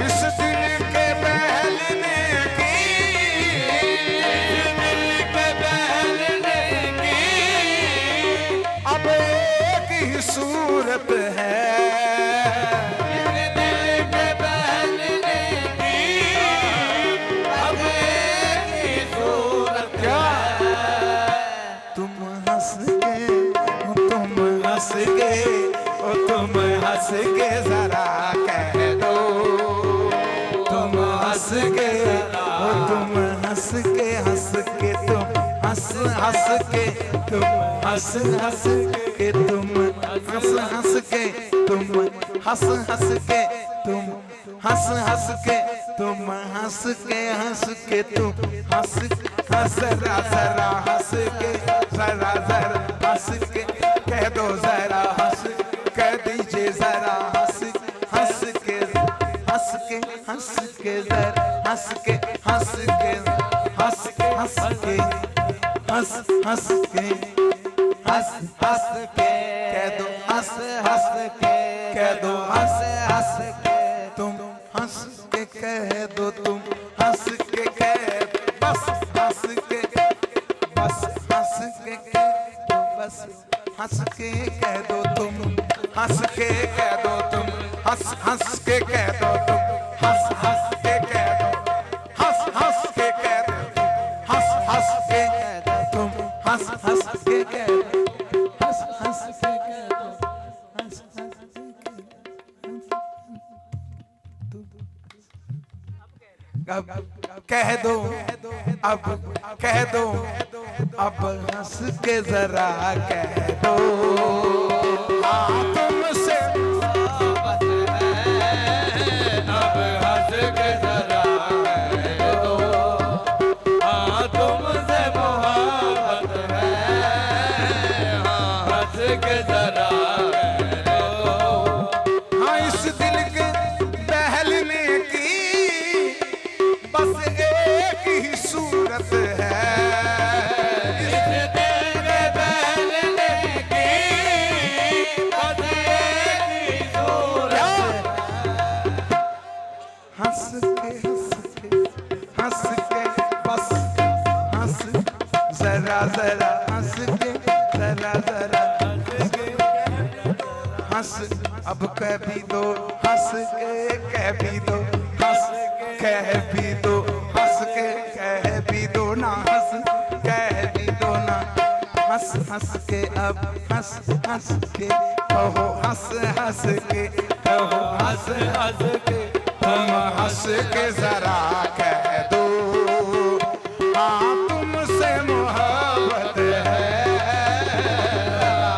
इस दिल के बहलने की इस दिल के बहलने की अब एक ही सूरत है। इस दिल के बहलने की अब एक ही सूरत क्या है। तुम हंस के तुम हंस के तुम हंस के जरा कह दो। तुम हंस के तुम हंस के तुम हंस के तुम हंस के तुम हंस के तुम हंस के तुम हंस के तुम हंस के तुम हंस जरा जरा हंस के जरा जरा हंस के कह दो जरा हंस कह दीजिए जरा हंस के हंस के हंस के जरा हंस के हंस के हंस के हंस के हंस के कह दो हंस के कह दो हंस के तुम हंस के कह दो, तुम हंस के कह दो, बस हंस के, बस हंस के कह दो, बस हंस के कह दो, तुम हंस के कह दो, तुम हंस हंस के कह दो, तुम हंस हंस के कह दो, हंस हंस के कह दो, हंस हंस के कह दो, तुम हंस हंस के कह दो, हंस हंस के कह दो, हंस हंस के अब कह दो, अब कह दो, अब हंस के जरा कह दो, हाँ तुमसे मोहब्बत है, अब हंस के जरा कह दो, हाँ तुमसे मोहब्बत है, हाँ हंस के जरा कह दो। हाँ इस दिल के बहलने की बस एक ही सूरत है, इस दिल के बहलने की बस एक ही सूरत है। हंस के हंस के बस हंस, जरा जरा हंस के, जरा जरा हंस, अब कह भी दो, हंस के कह भी दो, हंस कह भी दो, हंस के कह भी दो ना, हंस कह भी दो ना, हंस हंस के अब हंस हंस के कहो, हंस हंस के कहो, हंस हंस के तुम हंस के जरा कह दो, हाँ तुमसे मोहब्बत है,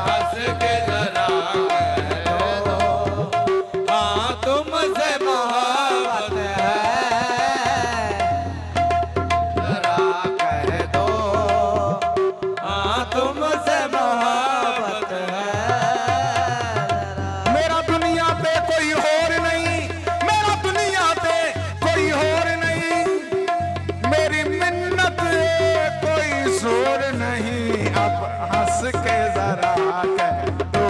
हंस के जरा कह दो, हाँ तुमसे मोहब्बत है, जरा कह दो, हाँ तुमसे मोहब्बत है। मेरा दुनिया पे कोई और नहीं, मेरा दुनिया पे कोई और नहीं, मेरी मिन्नत कोई जोर नहीं, अब हंस के जरा कह दो,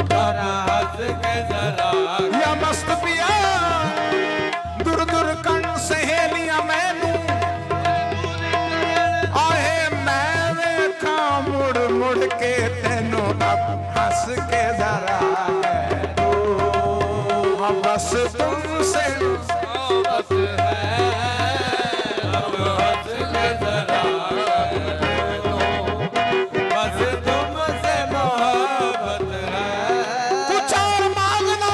जरा हंस के जरा या मस्त पिया दूर दूर कण सहेलियां मैनू आहे, मैं वेखा मुड़ मुड़ के तेनू, अब हंस के जरा कह दो, हाँ बस तुमसे मोहब्बत है, अब हंस के जरा कह दो, बस तुमसे मोहब्बत है। कुछ और मांगना,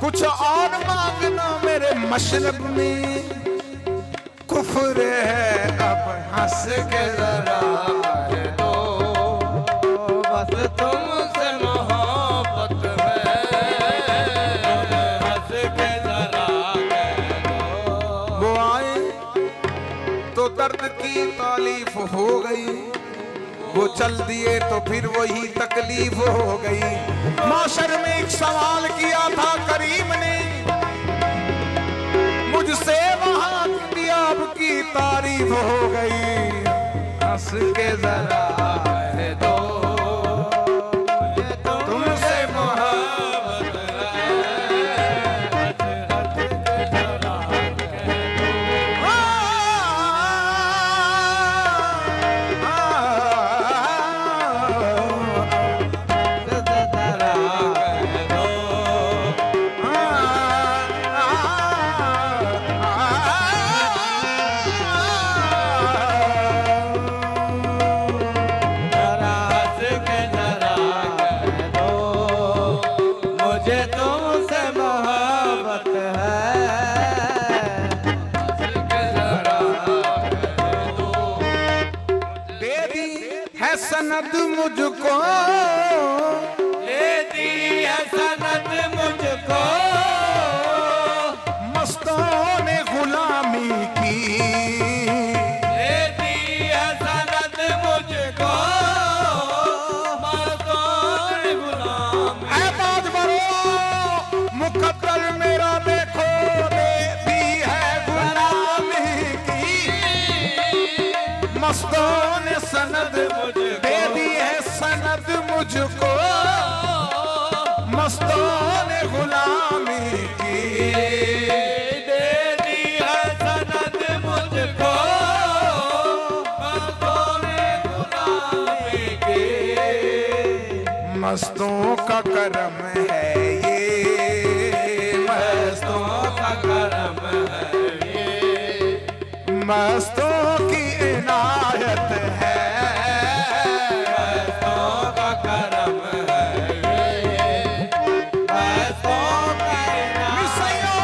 कुछ और मांगना, मेरे मशरब में कुफ्र है, अब हंस के जरा कह दो, बस तुमसे मोहब्बत है, हंस के जरा कह दो। वो आए तो दर्द की तालीफ हो गई, वो चल दिए तो फिर वही तकलीफ हो गई। माशर में एक सवाल किया था करीम ने मुझसे, वहां दियाब की तारीफ हो गई, हंस के जरा कह दो, तुमसे मोहब्बत है, हंस के जरा कह दो। जरा हंस के जरा कह दो, मुझे तुमसे मोहब्बत है, हंस के जरा कह दो। दे दी है सनद मुझको, दे दी है सनद मुझको, मस्तों ने गुलामी की, दे दी है सनद मुझको, मर्दों ने गुलाम। ऐ बाज बरो मुकद्दर मेरा देखो, दे दी है गुलामी की, मस्तों मस्तों ने सनद दे दी है सनद मुझको, मस्तों ने गुलामी की दे दी है सनद मुझको, मस्तों ने गुलामी की। मस्तों का करम है ये, मस्तों का करम है ये, मस्तों की इनायत है, मस्तों का करम है ये, मस्तों का मिसैया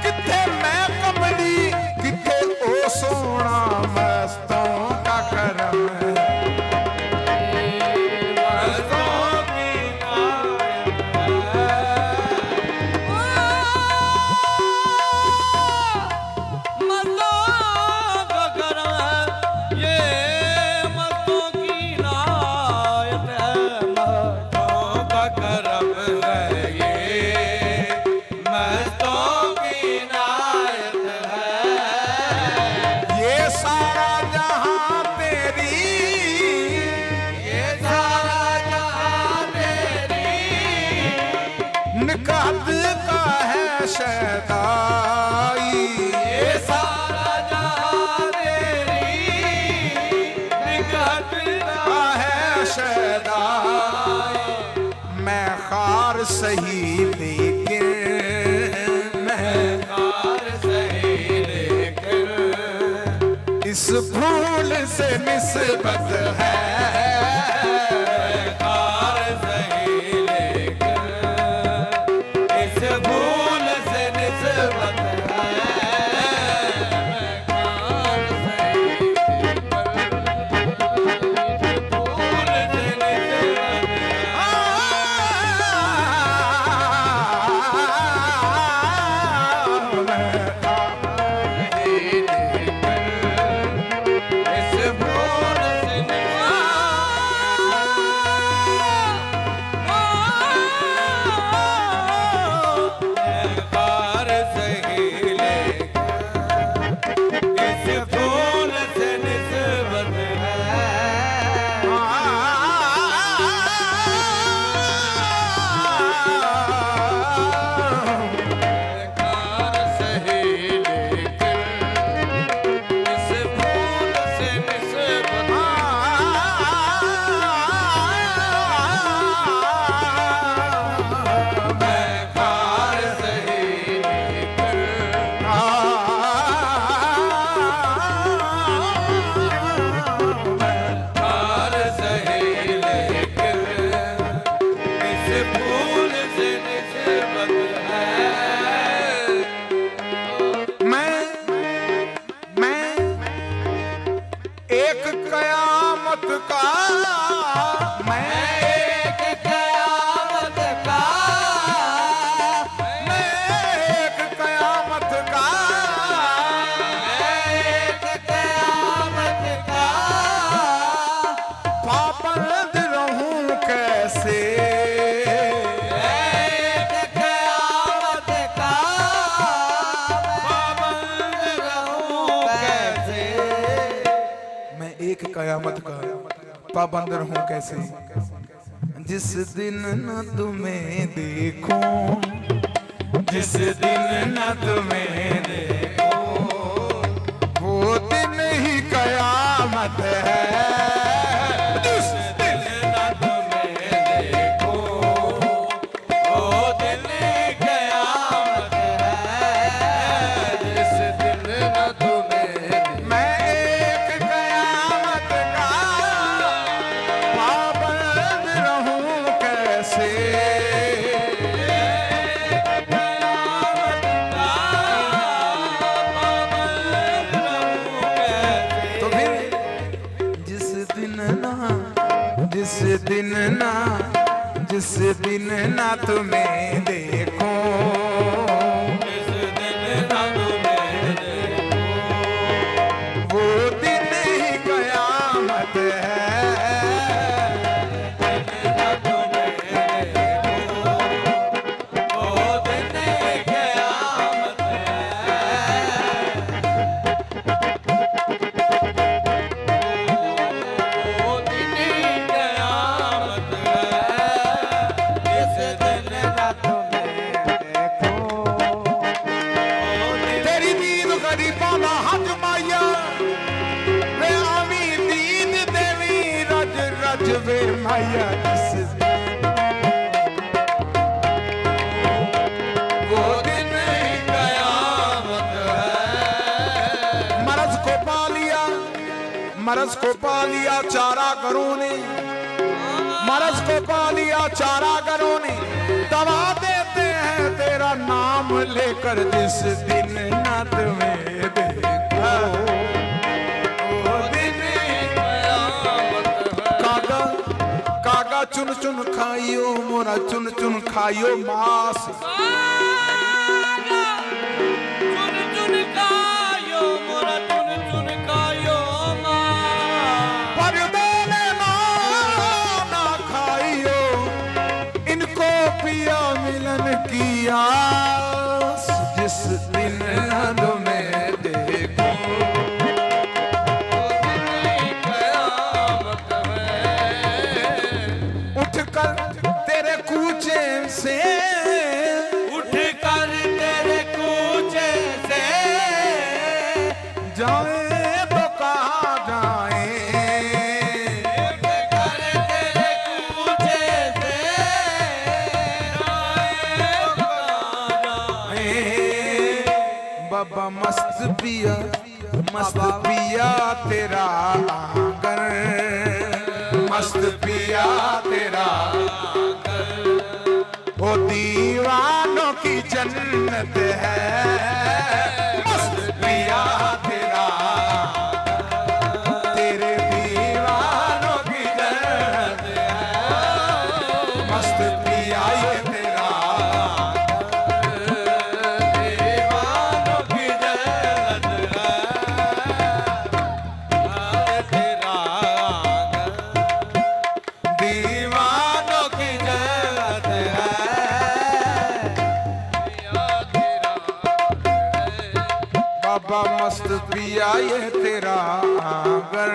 किथे मैं कमली किथे ओ सोना, मस्तों का करम है। निकात का है शैताई, ये सारा जहां तेरी निकात का है शैताई। मैं खार सही लेकिन, मैं कार सही लेकर इस फूल से निस्बत है, कार सही लेकर इस फूल से निस्बत है। कार सही लेकर फूल से निस्बत है। इस फूल से कार सही लेकर इस फूल से निस्बत है। कार सही लेकर इस फूल से निस्बत है। कार सही लेकर कार सही लेकर इस फूल से निस्बत है। मैं एक कयामत का, मैं एक कयामत का, मैं एक कयामत का, एक कयामत का पाबंद रहूं कैसे, एक कयामत का पाबंद रहूं कैसे। मैं एक कयामत का पाबंद रहूं कैसे, जिस दिन न तुम्हें देखूं, जिस दिन न तुम्हें देखूं, वो दिन ही कयामत है, जिस दिन न तुम्हें देखो वो दिन कयामत है। जिस दिन न तुम्हें मैं एक कयामत का पाबंद रहूं कैसे, तो फिर जिस दिन ना तुम्हें देखूं, जिस दिन न तुम्हें देखो वो दिन ही कयामत है, न तुम्हें देखो वो दिन कयामत है। आया जिस वो दिन ही कयामत है। मरज को पा लिया चारागरों ने, मरज को पा लिया चारागरों ने, दवा देते हैं तेरा नाम लेकर जिस दिन न तुम्हें देखा वो दिन कागा कागा चुन चुन खाइयो मोरा चुन चुन खाइयो मांस, चुन चुन खायो मोरा चुन चुन खायो मां, पर देने ना खाइयो इनको पिया मिलन की आस जिस दिन न में देखो कयामत है। उठकर तेरे कूचे से, उठकर तेरे कूचे से जाए तो कहाँ जाए, उठकर तेरे कूचे से आए तो कहाँ जाए। बाबा मस्त पिया तेरा आंगन, मस्त पिया तेरा वो दीवानों की जन्नत है, मस्त पिया तेरा तेरे दीवानों की जन्नत है, मस्त पिया ये तेरा दीवानों की जन्नत है तेरा दीवानों की जन्नत है। बाबा मस्त पिया ये तेरा आंगन,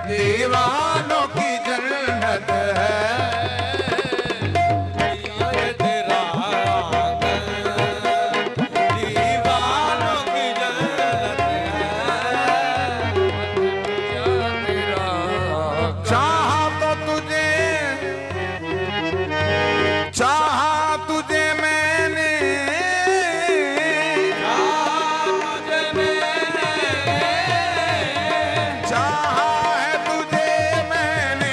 दीवानों की जन्नत है, ये तेरा आंगन दीवानों की जन्नत है तेरा चाहा तुझे मैंने, चाहा है तुझे मैंने,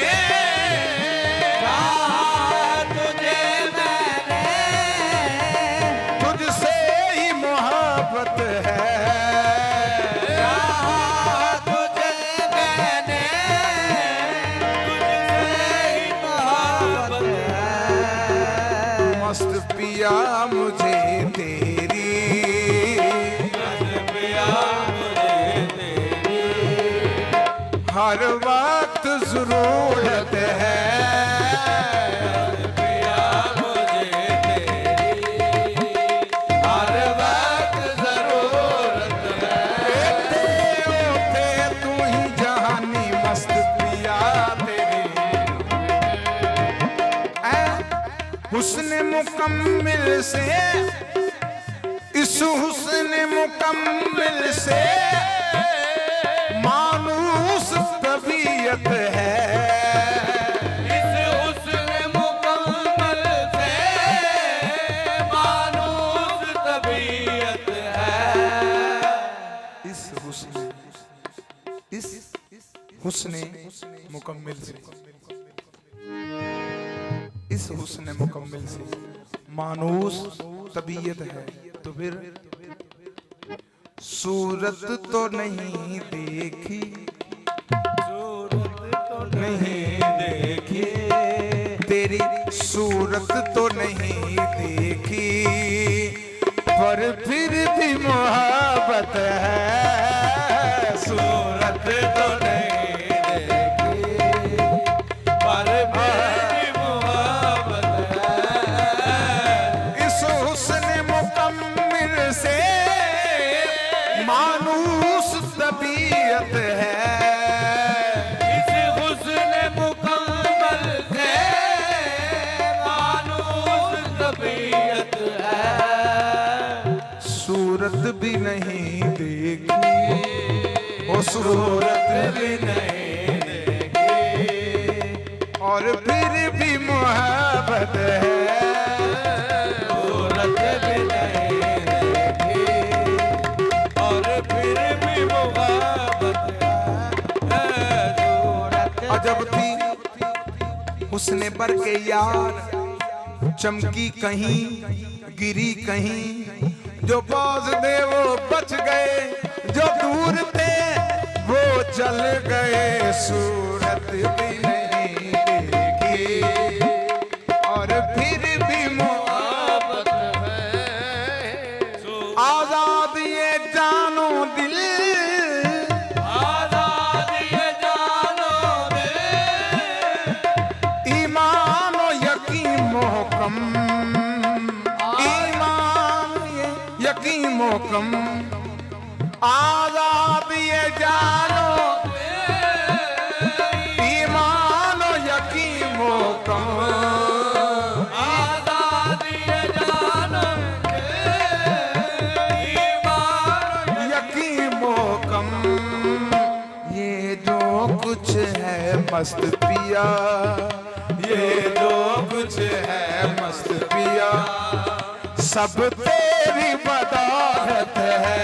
तुझसे ही मोहब्बत है, तुझे मैंने तुझसे ही मोहब्बत है। मस्त पिया मुझे तेरी, पिया मुझे तेरी हर वक्त जरूरत है, पिया मुझे तेरी हर वक्त जरूरत है। थे तू ही जहानी मस्त पिया तेरी, हुस्न मुकम्मिल से, इस हुस्न मुकम्मिल से मानूस तबीयत है, इस हुस्न मुकम्मल से मानूस तबीयत है। इस हुस्न मुकम्मिल से, इस हुस्न मुकम्मिल से मानूस तबीयत है, तो फिर सूरत तो नहीं देखी, सूरत तो नहीं देखी, तेरी सूरत तो नहीं देखी, पर फिर भी मोहब्बत है, सूरत तो नहीं देखी, पर भी मोहब्बत है। इस हुस्न मुकम्मिल से मानूस तबीयत है, इस हुस्न मुकम्मल से मानूस तबीयत है। सूरत भी नहीं देखी, वो सूरत भी नहीं देखी, बदावत है, सूरत भी नहीं देखी और फिर भी मुहब्बत है सूरत। अजब थी हुस्ने बर के यार, चमकी कहीं गिरी कहीं, जो बाज दे वो बच गए, जो दूर थे वो चल गए, सूरत भी नहीं देखी और फिर भी मोहब्बत है आजाद ये जानो दिल, आजाद ये जानो दे, ईमान और यकीन मोहकम, ईमान यकीन मोहकम, आजाद ये जानो, ईमान और यकीन मोहकम, आजाद ये जानो दे, ईमान यकीन मोहकम, ये जो कुछ है मस्त पिया, ये जो कुछ है मस्त पिया, सब तेरी बदावत है,